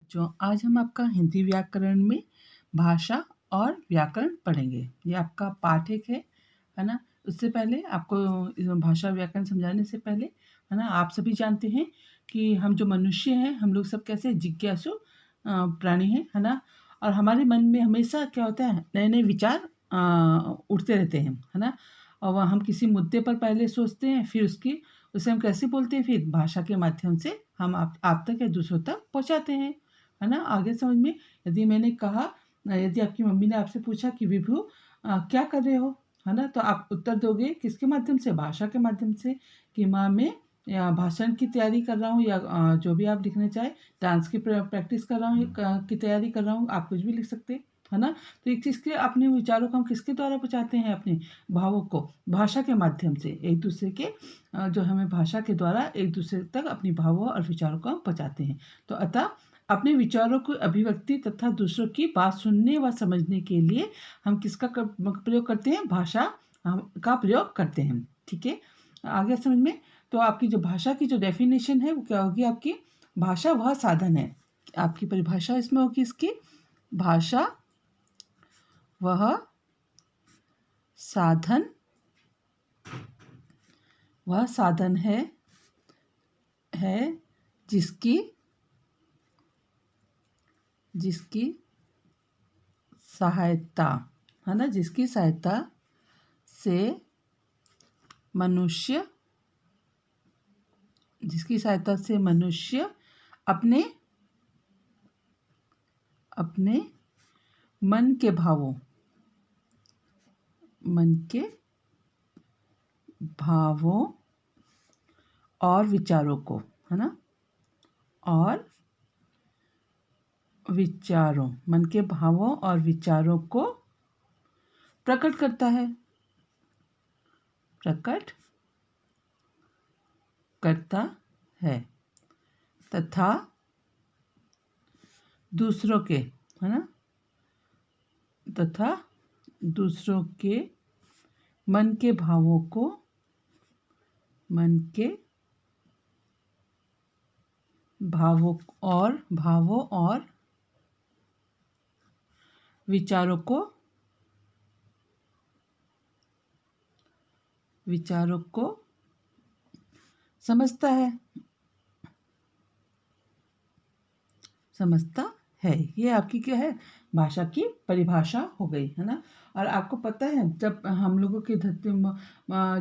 बच्चों, आज हम आपका हिंदी व्याकरण में भाषा और व्याकरण पढ़ेंगे। ये आपका पाठ एक है ना? उससे पहले आपको भाषा व्याकरण समझाने से पहले, है ना, आप सभी जानते हैं कि हम जो मनुष्य हैं, हम लोग सब कैसे जिज्ञासु प्राणी हैं, है ना? और हमारे मन में हमेशा क्या होता है, नए-नए विचार उठते रहते हैं, है ना? और वह हम किसी मुद्दे पर पहले सोचते हैं, फिर उसे हम कैसे बोलते हैं, फिर भाषा के माध्यम से हम आप तक या दूसरों तक पहुँचाते हैं। है ना? आगे समझ में यदि मैंने कहा यदि आपकी मम्मी ने आपसे पूछा कि विभु क्या कर रहे हो? है ना? तो आप उत्तर दोगे किसके माध्यम से? भाषा के माध्यम से कि माँ मैं या भाषण की तैयारी कर रहा हूँ या जो भी आप लिखना चाहें, डांस की प्रैक्टिस कर रहा हूँ या की तैयारी कर रहा हूँ, आप कुछ भी लिख सकते हैं। है ना? तो एक चीज़ के अपने विचारों को हम किसके द्वारा पहुँचाते हैं? अपने भावों को भाषा के माध्यम से एक दूसरे के जो हमें भाषा के द्वारा एक दूसरे तक अपनी भावों और विचारों को हम पहुँचाते हैं। तो अतः अपने विचारों को अभिव्यक्ति तथा दूसरों की बात सुनने व समझने के लिए हम किसका प्रयोग करते हैं? भाषा का प्रयोग करते हैं। ठीक है? आगे समझ में? तो आपकी जो भाषा की जो डेफिनेशन है वो क्या होगी आपकी? भाषा वह साधन है। आपकी परिभाषा इसमें होगी इसकी, भाषा वह साधन है जिसकी सहायता, है ना, जिसकी सहायता से मनुष्य अपने मन के भावों और विचारों को, है ना, मन के भावों और विचारों को प्रकट करता है तथा दूसरों के, है ना, मन के भावों और विचारों को समझता है। ये आपकी क्या है? भाषा की परिभाषा हो गई, है ना? और आपको पता है जब हम लोगों की धरती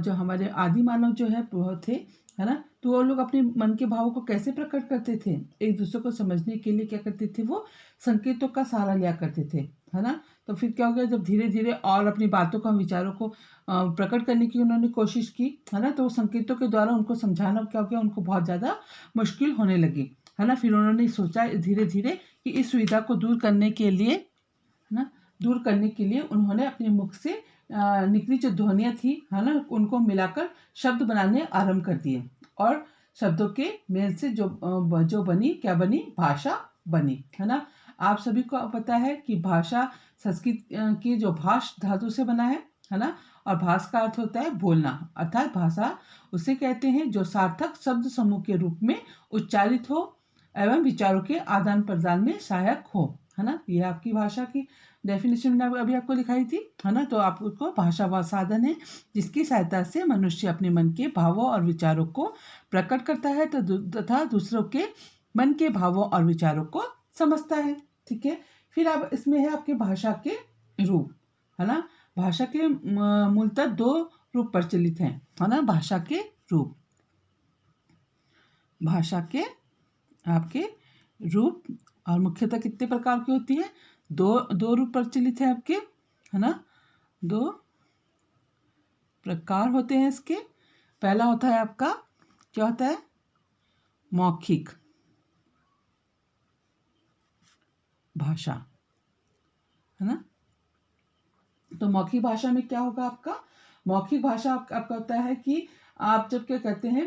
जो हमारे आदि मानव जो है वो थे, है ना, तो वो लोग अपने मन के भावों को कैसे प्रकट करते थे? एक दूसरे को समझने के लिए क्या करते थे? वो संकेतों का सहारा लिया करते थे, है ना? तो फिर क्या हो गया, जब धीरे धीरे और अपनी बातों को, विचारों को प्रकट करने की उन्होंने कोशिश की, है ना, तो संकेतों के द्वारा उनको समझाना क्या हो गया, उनको बहुत ज़्यादा मुश्किल होने लगी, है ना? फिर उन्होंने सोचा धीरे धीरे कि इस सुविधा को दूर करने के लिए, है ना, उन्होंने अपने मुख से निकली जो ध्वनियाँ थी, है ना, उनको मिलाकर शब्द बनाने आरंभ कर दिए और शब्दों के मेल से जो बनी, क्या बनी? भाषा बनी, है ना? आप सभी को पता है कि भाषा संस्कृत की जो भाष धातु से बना है ना? और भाष का अर्थ होता है बोलना, अर्थात भाषा उसे कहते हैं जो सार्थक शब्द समूह के रूप में उच्चारित हो एवं विचारों के आदान प्रदान में सहायक हो, है ना? ये आपकी भाषा की डेफिनेशन मैंने अभी आपको दिखाई थी, है ना? तो आपको भाषा वह साधन है जिसकी सहायता से मनुष्य अपने मन के भावों और विचारों को प्रकट करता है तथा दूसरों के मन के भावों और विचारों को समझता है। ठीक है? फिर अब इसमें है आपके भाषा के रूप, है ना? भाषा के मूलतः 2 रूप प्रचलित हैं, है ना? भाषा के आपके रूप और मुख्यतः कितने प्रकार की होती है? 2 रूप प्रचलित है आपके, है ना? 2 प्रकार होते हैं इसके। पहला होता है आपका, क्या होता है? मौखिक भाषा, है ना? तो मौखिक भाषा में क्या होगा आपका? मौखिक भाषा आपका होता है कि आप जब क्या कहते हैं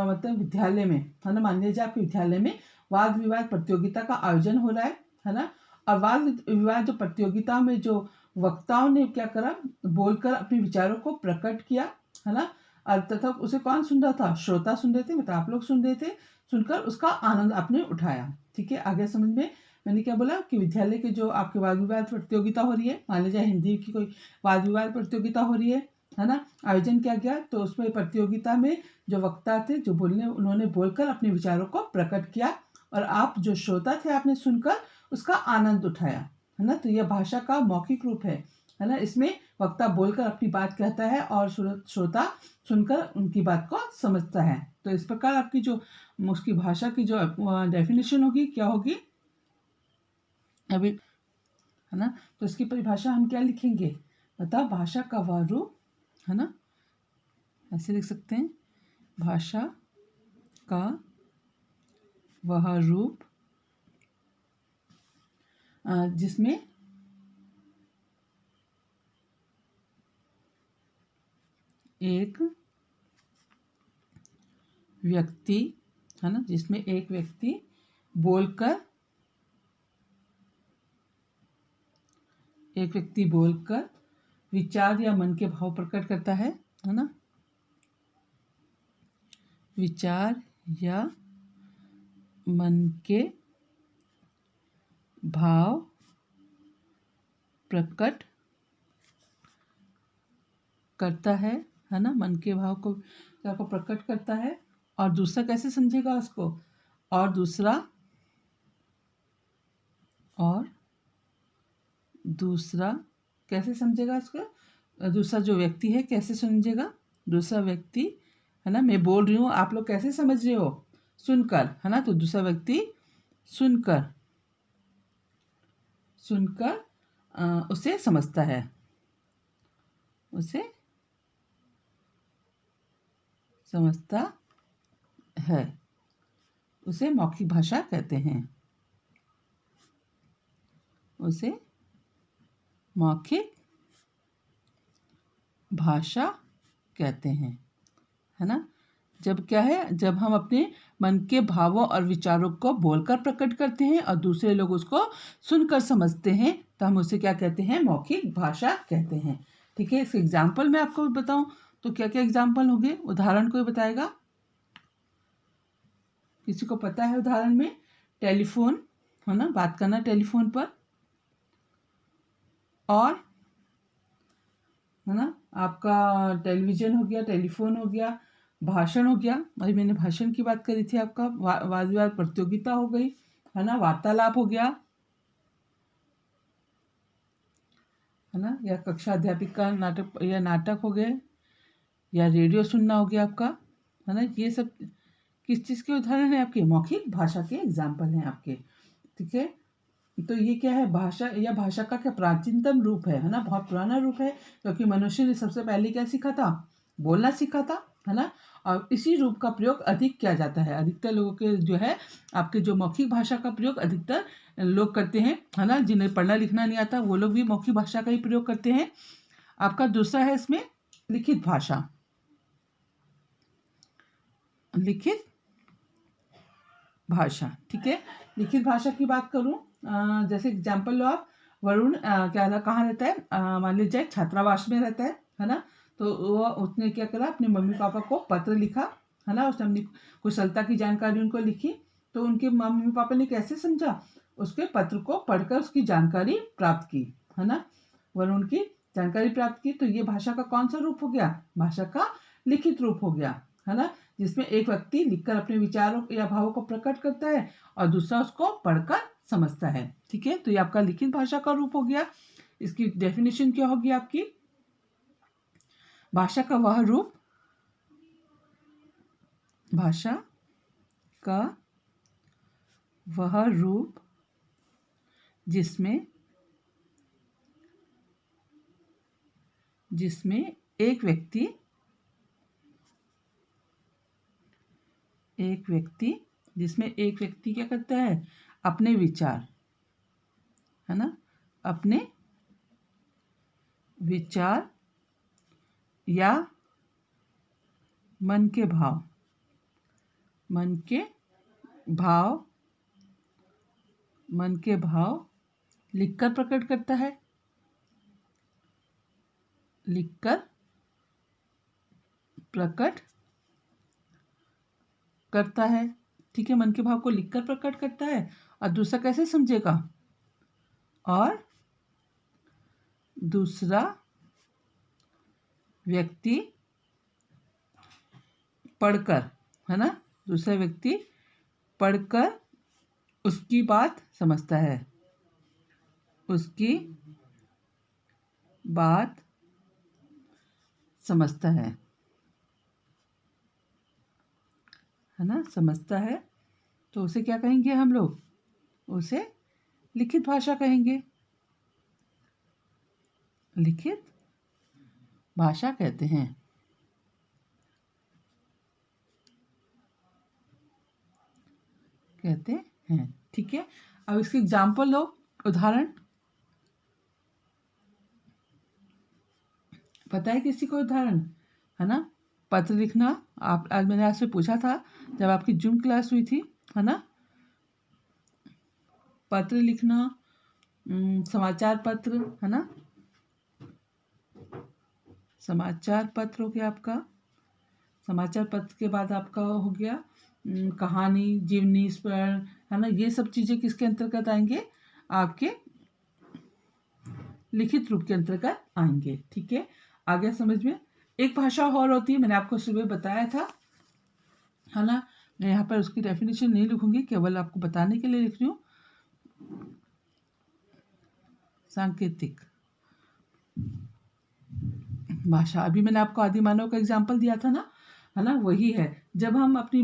मतलब विद्यालय में, है ना, मान लीजिए आपके विद्यालय में वाद विवाद प्रतियोगिता का आयोजन हो रहा है ना, और वाद विवाद जो प्रतियोगिता में जो वक्ताओं ने क्या करा, बोलकर अपने विचारों को प्रकट किया, है ना, और तथा उसे कौन सुन रहा था? श्रोता सुन रहे थे, मतलब आप लोग सुन रहे थे। सुनकर उसका आनंद आपने उठाया। ठीक है, आगे समझ में मैंने क्या बोला कि विद्यालय के जो आपके वाद विवाद प्रतियोगिता हो रही है, मान लीजिए हिंदी की कोई वाद विवाद प्रतियोगिता हो रही है ना, आयोजन किया गया, तो उसमें प्रतियोगिता में जो वक्ता थे, जो बोलने, उन्होंने बोलकर अपने विचारों को प्रकट किया और आप जो श्रोता थे आपने सुनकर उसका आनंद उठाया, है ना। तो यह भाषा का मौखिक रूप है ना। इसमें वक्ता बोलकर अपनी बात कहता है और श्रोता सुनकर उनकी बात को समझता है। तो इस प्रकार आपकी जो उसकी भाषा की जो डेफिनेशन होगी क्या होगी अभी, है ना। तो इसकी परिभाषा हम क्या लिखेंगे, बताओ। भाषा का वह रूप, है ना, ऐसे लिख सकते हैं, भाषा का वह रूप जिसमें एक व्यक्ति, है ना, जिसमें एक व्यक्ति बोलकर विचार या मन के भाव प्रकट करता है ना, विचार या मन के भाव प्रकट करता है ना, मन के भाव को प्रकट करता है। और दूसरा कैसे समझेगा उसको, और दूसरा कैसे समझेगा उसको, दूसरा जो व्यक्ति है कैसे समझेगा, दूसरा व्यक्ति, है ना, मैं बोल रही हूँ आप लोग कैसे समझ रहे हो, सुनकर, है ना। तो दूसरा व्यक्ति सुनकर उसे समझता है, उसे मौखिक भाषा कहते हैं, उसे मौखिक भाषा कहते हैं, है ना। जब क्या है, जब हम अपने मन के भावों और विचारों को बोलकर प्रकट करते हैं और दूसरे लोग उसको सुनकर समझते हैं, तो हम उसे क्या कहते हैं, मौखिक भाषा कहते हैं। ठीक है, इसके एग्जाम्पल मैं आपको बताऊं तो क्या क्या एग्जाम्पल होंगे, उदाहरण कोई बताएगा, किसी को पता है उदाहरण में, टेलीफोन, है ना, बात करना टेलीफोन पर, और, है ना, आपका टेलीविजन हो गया, टेलीफोन हो गया, भाषण हो गया, अभी मैंने भाषण की बात करी थी, आपका वाद विवाद प्रतियोगिता हो गई, है ना, वार्तालाप हो गया, है ना, या कक्षा अध्यापिका नाटक हो गए, या रेडियो सुनना हो गया आपका, है ना। ये सब किस चीज़ के उदाहरण है, आपके मौखिक भाषा के एग्जाम्पल हैं आपके। ठीक है, तो ये क्या है, भाषा या भाषा का क्या प्राचीनतम रूप है ना, बहुत पुराना रूप है, क्योंकि मनुष्य ने सबसे पहले क्या सीखा था, बोलना सीखा था, है ना। और इसी रूप का प्रयोग अधिक किया जाता है, अधिकतर लोगों के जो है आपके जो मौखिक भाषा का प्रयोग अधिकतर लोग करते हैं, है ना। जिन्हें पढ़ना लिखना नहीं आता वो लोग भी मौखिक भाषा का ही प्रयोग करते हैं। आपका दूसरा है इसमें लिखित भाषा, लिखित भाषा। ठीक है, लिखित भाषा की बात करूं, जैसे एग्जाम्पल लो आप, वरुण कहाँ रहता है, मान लीजिए छात्रावास में रहता है ना। तो वो उसने क्या करा, अपने मम्मी पापा को पत्र लिखा, है ना, उसने अपनी कुशलता की जानकारी उनको लिखी। तो उनके मम्मी पापा ने कैसे समझा, उसके पत्र को पढ़कर उसकी जानकारी प्राप्त की, है ना, वरुण की जानकारी प्राप्त की। तो ये भाषा का कौन सा रूप हो गया, भाषा का लिखित रूप हो गया, है ना, जिसमें एक व्यक्ति लिखकर अपने विचारों या भावों को प्रकट करता है और दूसरा उसको पढ़कर समझता है। ठीक है, तो ये आपका लिखित भाषा का रूप हो गया। इसकी डेफिनेशन क्या होगी आपकी, भाषा का वह रूप, भाषा का वह रूप जिसमें एक व्यक्ति क्या करता है, अपने विचार, है ना, अपने विचार या मन के भाव लिखकर प्रकट करता है, है ठीक है, मन के भाव को लिखकर प्रकट करता है, और दूसरा कैसे समझेगा, और दूसरा व्यक्ति पढ़कर, है ना, दूसरा व्यक्ति पढ़कर उसकी बात समझता है, उसकी बात समझता है ना, समझता है, तो उसे क्या कहेंगे हम लोग, उसे लिखित भाषा कहेंगे, लिखित भाषा कहते हैं। कहते हैं, ठीक है। अब इसके एग्जाम्पल लो, उदाहरण। पता है किसी को उदाहरण, है ना, पत्र लिखना। आप आज मैंने आपसे पूछा था जब आपकी जूम क्लास हुई थी, है ना, पत्र लिखना, समाचार पत्र, है ना, समाचार पत्र हो गया आपका। समाचार पत्र के बाद आपका हो गया कहानी, जीवनी, स्मरण, है ना, ये सब चीज़ें किसके अंतर्गत आएंगे, आपके लिखित रूप के अंतर्गत आएंगे, ठीक है। आगे समझ में। एक भाषा और होती है, मैंने आपको सुबह बताया था, है ना, मैं यहाँ पर उसकी डेफिनेशन नहीं लिखूंगी, केवल आपको बताने के लिए लिख रही हूँ। सांकेतिक भाषा, अभी मैंने आपको आदि मानव का एग्जाम्पल दिया था ना, है ना, वही है। जब हम अपनी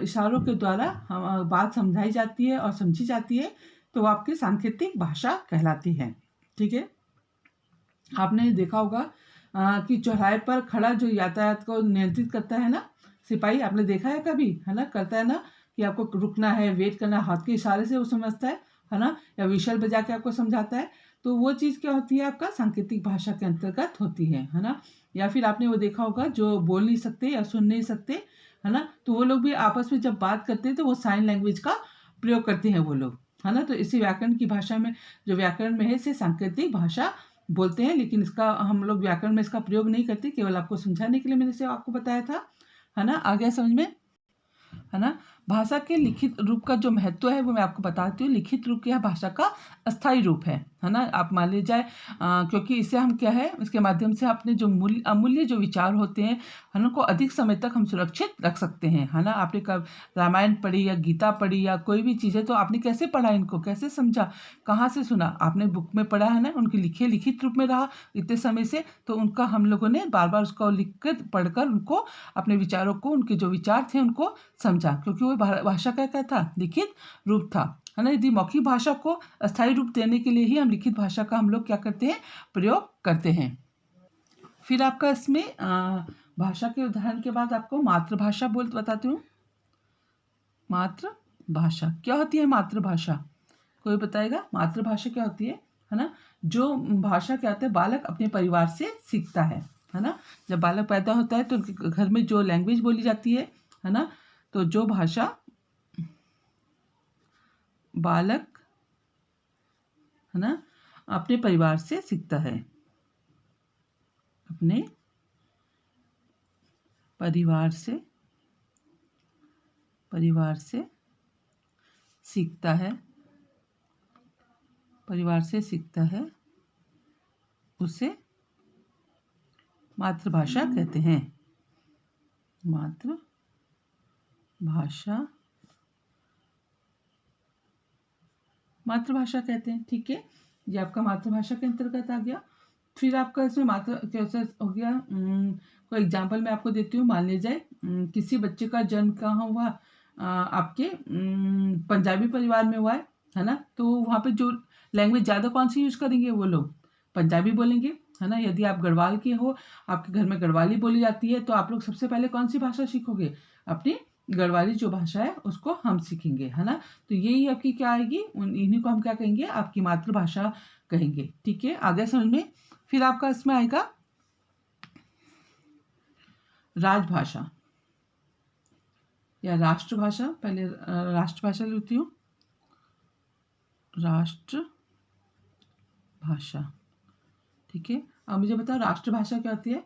इशारों के द्वारा हम बात समझाई जाती है और समझी जाती है, तो वो आपकी सांकेतिक भाषा कहलाती है, ठीक है। आपने देखा होगा कि चौराहे पर खड़ा जो यातायात को नियंत्रित करता है ना, सिपाही, आपने देखा है कभी, है ना, करता है ना, कि आपको रुकना है, वेट करना, हाथ के इशारे से वो समझता है ना, या विशल बजा के आपको समझाता है, तो वो चीज़ क्या होती है, आपका सांकेतिक भाषा के अंतर्गत होती है ना। या फिर आपने वो देखा होगा जो बोल नहीं सकते या सुन नहीं सकते, है ना, तो वो लोग भी आपस में जब बात करते हैं तो वो साइन लैंग्वेज का प्रयोग करते हैं वो लोग, है ना। तो इसी व्याकरण की भाषा में, जो व्याकरण में है, इसे सांकेतिक भाषा बोलते हैं, लेकिन इसका हम लोग व्याकरण में इसका प्रयोग नहीं करते, केवल आपको समझाने के लिए मैंने इसे आपको बताया था, है ना। आ गया समझ में, है ना। भाषा के लिखित रूप का जो महत्व है वो मैं आपको बताती हूँ। लिखित रूप क्या है, भाषा का अस्थायी रूप है ना। आप मान लीजिए क्योंकि इससे हम क्या है, इसके माध्यम से अपने जो अमूल्य जो विचार होते हैं, है ना, को अधिक समय तक हम सुरक्षित रख सकते हैं, है ना। आपने कब रामायण पढ़ी या गीता पढ़ी या कोई भी चीज़ है, तो आपने कैसे पढ़ा, इनको कैसे समझा, कहाँ से सुना, आपने बुक में पढ़ा, है ना, उनकी लिखित रूप में रहा इतने समय से, तो उनका हम लोगों ने बार बार उसको लिख कर पढ़कर उनको अपने विचारों को, उनके जो विचार थे उनको समझा, क्योंकि वो भाषा का क्या था, लिखित रूप था, है ना। यदि मौखिक भाषा को अस्थायी रूप देने के लिए ही हम लिखित भाषा का हम लोग क्या करते हैं, प्रयोग करते हैं। फिर आपका इसमें भाषा के उदाहरण के बाद आपको मातृभाषा बताती हूँ। मातृभाषा क्या होती है, मातृभाषा कोई बताएगा, मातृभाषा क्या होती है ना। जो भाषा क्या होता है, बालक अपने परिवार से सीखता है ना। जब बालक पैदा होता है तो उनके घर में जो लैंग्वेज बोली जाती है ना, तो जो भाषा बालक, है ना, अपने परिवार से सीखता है, अपने परिवार से सीखता है, परिवार से सीखता है, उसे मातृभाषा कहते हैं। मातृभाषा कहते हैं, ठीक है। ये आपका मातृभाषा के अंतर्गत आ गया। फिर आपका इसमें मातृ कैसे हो गया, कोई एग्जाम्पल मैं आपको देती हूँ। मान लीजिए किसी बच्चे का जन्म कहाँ हुआ, आपके पंजाबी परिवार में हुआ है ना, तो वहाँ पे जो लैंग्वेज ज़्यादा कौन सी यूज़ करेंगे, वो लोग पंजाबी बोलेंगे, है ना। यदि आप गढ़वाल के हो, आपके घर में गढ़वाली बोली जाती है, तो आप लोग सबसे पहले कौन सी भाषा सीखोगे, अपनी गढ़वाली जो भाषा है उसको हम सीखेंगे, है ना। तो यही आपकी क्या आएगी, इन्हीं को हम क्या कहेंगे, आपकी मातृभाषा कहेंगे, ठीक है। आगे समझ में। फिर आपका इसमें आएगा राजभाषा या राष्ट्रभाषा। पहले राष्ट्रभाषा लेती हूँ, राष्ट्रभाषा, ठीक है। अब मुझे बताओ राष्ट्रभाषा क्या होती है,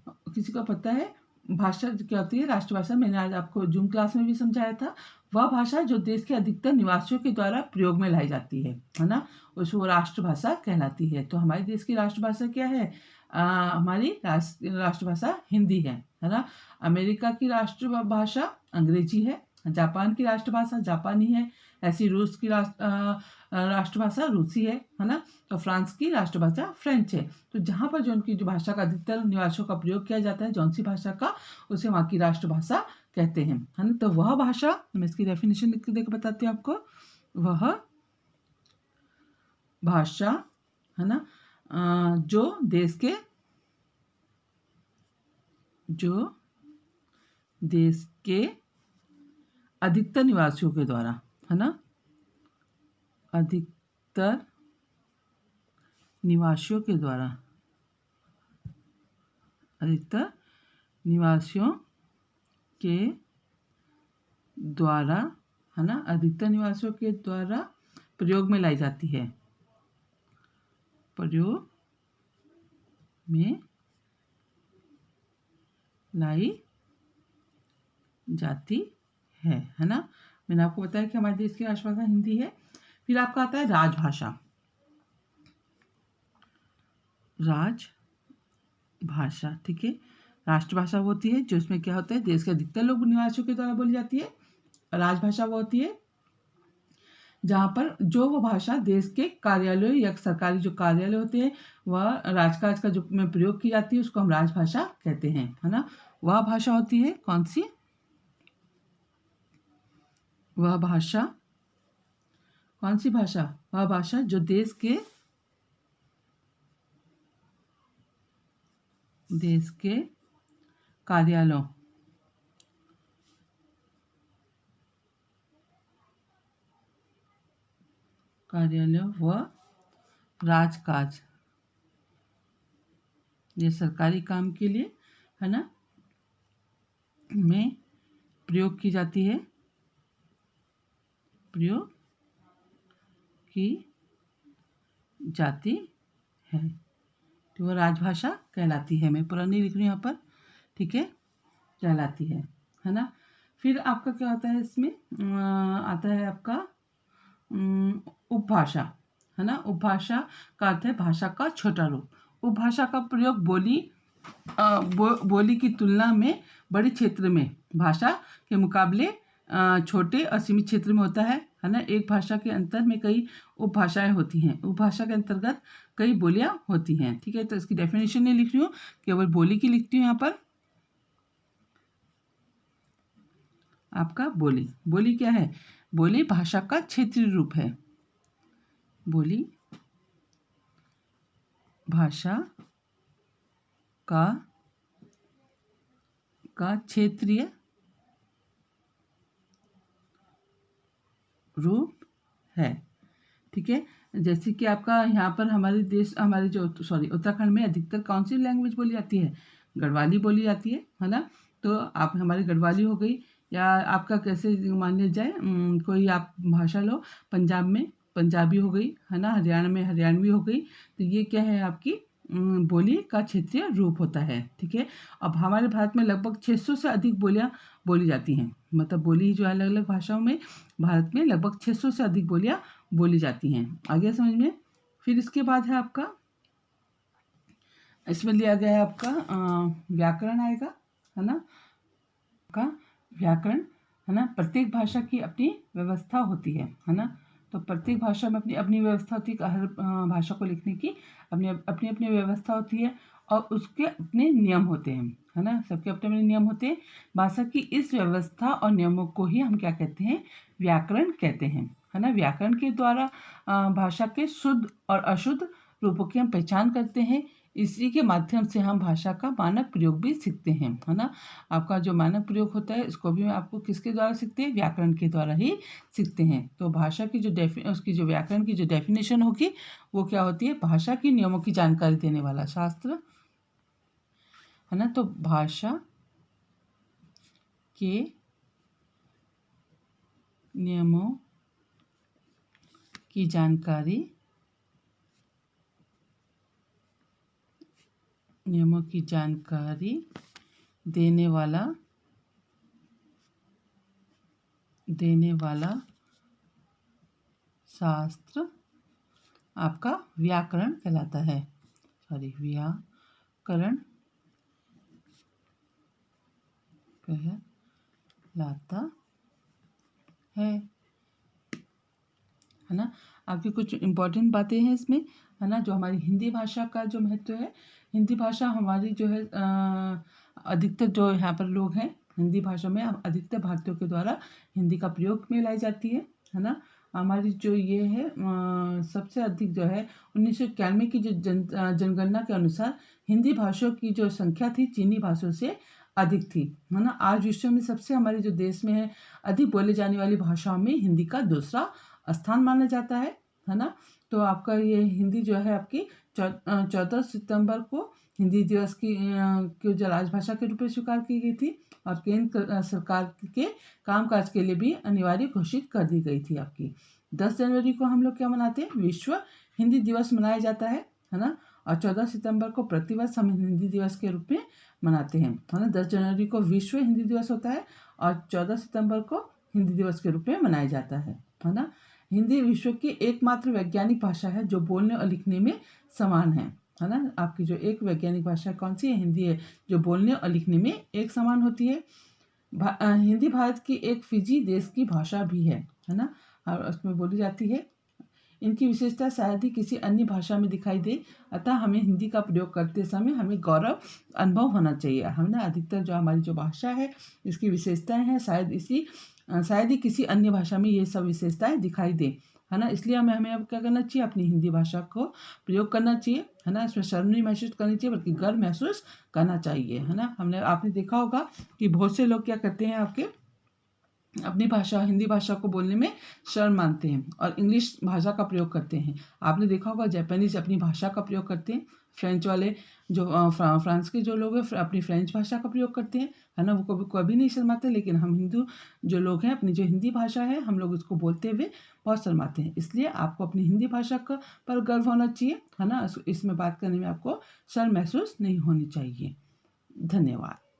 किसी को पता है, भाषा क्या होती है, राष्ट्रभाषा, मैंने आज आपको जूम क्लास में भी समझाया था, वह भाषा जो देश के अधिकतर निवासियों के द्वारा प्रयोग में लाई जाती है ना, उसको राष्ट्रभाषा कहलाती है। तो हमारे देश की राष्ट्रभाषा क्या है? हमारी राष्ट्रभाषा हिंदी है ना। अमेरिका की राष्ट्रभाषा अंग्रेजी है। जापान की राष्ट्रभाषा जापानी है। ऐसी रूस की राष्ट्रभाषा रूसी है ना। तो फ्रांस की राष्ट्रभाषा फ्रेंच है। तो जहाँ पर जो उनकी जो भाषा का अधिकतर निवासियों का प्रयोग किया जाता है, जौन सी भाषा का, उसे वहाँ की राष्ट्रभाषा कहते हैं, है ना। तो वह भाषा, मैं इसकी डेफिनेशन लिख के देकर बताती हूँ आपको। वह भाषा, है ना, जो देश के अधिकतर निवासियों के द्वारा, है ना, अधिकतर निवासियों के द्वारा, अधिकतर निवासियों के द्वारा, है ना, अधिकतर निवासियों के द्वारा प्रयोग में लाई जाती है, प्रयोग में लाई जाती है ना। मैंने आपको बताया कि हमारे देश की राष्ट्रभाषा हिंदी है। फिर आपका आता है राजभाषा। राजभाषा, ठीक है, राष्ट्रभाषा वो होती है जो इसमें क्या होता है, देश के अधिकतर लोग निवासियों के द्वारा बोली जाती है। राजभाषा वो होती है जहाँ पर जो वो भाषा देश के कार्यालय या सरकारी जो कार्यालय होते हैं, वह राजकाज का जो में प्रयोग की जाती है, उसको हम राजभाषा कहते हैं, है ना। वह भाषा होती है कौन सी? वह भाषा, कौन सी भाषा? वह भाषा जो देश के कार्यालयों व राजकाज, ये सरकारी काम के लिए, है ना, में प्रयोग की जाती है, प्रयोग की जाती है, तो वह राजभाषा कहलाती है। मैं पूरा नहीं लिख रही हूँ यहाँ पर, ठीक है, कहलाती है ना। फिर आपका क्या आता है इसमें? आता है आपका उपभाषा, है ना। उपभाषा का अर्थ है भाषा का छोटा रूप। उपभाषा का प्रयोग बोली की तुलना में बड़े क्षेत्र में भाषा के मुकाबले छोटे और सीमित क्षेत्र में होता है ना। एक भाषा के अंतर में कई उपभाषाएं होती हैं। उपभाषा के अंतर्गत कई बोलियां होती हैं, ठीक है। तो इसकी डेफिनेशन नहीं लिख रही हूँ, केवल बोली की लिखती हूँ यहाँ पर। आपका बोली क्या है? बोली भाषा का क्षेत्रीय रूप है। बोली भाषा का क्षेत्रीय रूप है, ठीक है। जैसे कि आपका यहाँ पर हमारे जो उत्तराखंड में अधिकतर कौन सी लैंग्वेज बोली जाती है? गढ़वाली बोली जाती है ना। तो आप हमारी गढ़वाली हो गई, या आपका कैसे मान लिया जाए, कोई आप भाषा लो, पंजाब में पंजाबी हो गई, है ना, हरियाणा में हरियाणवी हो गई। तो ये क्या है? आपकी बोली का क्षेत्रीय रूप होता है, ठीक है। अब हमारे भारत में लगभग 600 से अधिक बोलियां बोली जाती हैं, मतलब बोली जो है अलग अलग भाषाओं में भारत में लगभग 600 से अधिक बोलियां बोली जाती हैं। आगे समझ में। फिर इसके बाद है आपका, इसमें लिया गया है आपका व्याकरण आएगा, है ना, का व्याकरण, है ना। प्रत्येक भाषा की अपनी व्यवस्था होती है ना। तो प्रत्येक भाषा में अपनी अपनी व्यवस्था होती है, हर भाषा को लिखने की अपनी अपनी अपनी व्यवस्था होती है, और उसके अपने नियम होते हैं, है ना। सबके अपने अपने नियम होते हैं। भाषा की इस व्यवस्था और नियमों को ही हम क्या कहते हैं? व्याकरण कहते हैं, है ना। व्याकरण के द्वारा भाषा के शुद्ध और अशुद्ध रूपों की हम पहचान करते हैं। इसी के माध्यम से हम भाषा का मानक प्रयोग भी सीखते हैं, है ना। आपका जो मानक प्रयोग होता है, इसको भी आपको किसके द्वारा सीखते हैं? व्याकरण के द्वारा ही सीखते हैं। तो भाषा की उसकी जो व्याकरण की जो डेफिनेशन होगी, वो क्या होती है? भाषा के नियमों की जानकारी देने वाला शास्त्र, है ना। तो भाषा के नियमों की जानकारी देने वाला शास्त्र आपका व्याकरण कहलाता है। व्याकरण कहलाता है ना। आपकी कुछ इम्पोर्टेंट बातें हैं इसमें, है ना। जो हमारी हिंदी भाषा का जो महत्व है, हिंदी भाषा हमारी जो है अधिकतर जो यहाँ पर लोग हैं, हिंदी भाषा में अधिकतर भारतीयों के द्वारा हिंदी का प्रयोग में लाई जाती है ना। हमारी जो ये है सबसे अधिक जो है 1991 की जो जनगणना के अनुसार हिंदी भाषाओं की जो संख्या थी चीनी भाषाओं से अधिक थी, है ना। आज विश्व में सबसे हमारे जो देश में है अधिक बोले जाने वाली भाषाओं में हिंदी का दूसरा स्थान माना जाता है ना। तो आपका ये हिंदी जो है आपकी 14 सितंबर को हिंदी दिवस की जो राजभाषा के रूप में स्वीकार की गई थी और केंद्र सरकार के कामकाज के लिए भी अनिवार्य घोषित कर दी गई थी आपकी। 10 जनवरी को हम लोग क्या मनाते हैं, विश्व हिंदी दिवस मनाया जाता है ना। और 14 सितंबर को प्रतिवर्ष हम हिंदी दिवस के रूप में मनाते हैं, है ना। 10 जनवरी को विश्व हिंदी दिवस होता है और 14 सितंबर को हिंदी दिवस के रूप में मनाया जाता है ना। हिंदी विश्व की एकमात्र वैज्ञानिक भाषा है जो बोलने और लिखने में समान है ना। आपकी जो एक वैज्ञानिक भाषा कौन सी है, हिंदी है, जो बोलने और लिखने में एक समान होती है। हिंदी भारत की एक फिजी देश की भाषा भी है ना, और उसमें बोली जाती है। इनकी विशेषता शायद ही किसी अन्य भाषा में दिखाई दे, अतः हमें हिंदी का प्रयोग करते समय हमें गौरव अनुभव होना चाहिए। हम ना अधिकतर जो हमारी जो भाषा है इसकी विशेषताएं हैं, शायद ही किसी अन्य भाषा में ये सब विशेषताएं दिखाई दे, है ना। इसलिए हमें अब क्या करना चाहिए, अपनी हिंदी भाषा को प्रयोग करना चाहिए, है ना। इसमें शर्म नहीं महसूस करनी चाहिए बल्कि गर्व महसूस करना चाहिए, है ना। आपने देखा होगा कि बहुत से लोग क्या करते हैं, आपके अपनी भाषा हिंदी भाषा को बोलने में शर्म मानते हैं और इंग्लिश भाषा का प्रयोग करते हैं। आपने देखा होगा जापानीज अपनी भाषा का प्रयोग करते हैं, फ्रेंच वाले जो फ्रांस के जो लोग हैं अपनी फ्रेंच भाषा का प्रयोग करते हैं, है ना। वो कभी नहीं शर्माते, लेकिन हम हिंदू जो लोग हैं अपनी जो हिंदी भाषा है हम लोग उसको बोलते हुए बहुत शर्माते हैं। इसलिए आपको अपनी हिंदी भाषा का पर गर्व होना चाहिए, है ना। इसमें बात करने में आपको शर्म महसूस नहीं होनी चाहिए। धन्यवाद।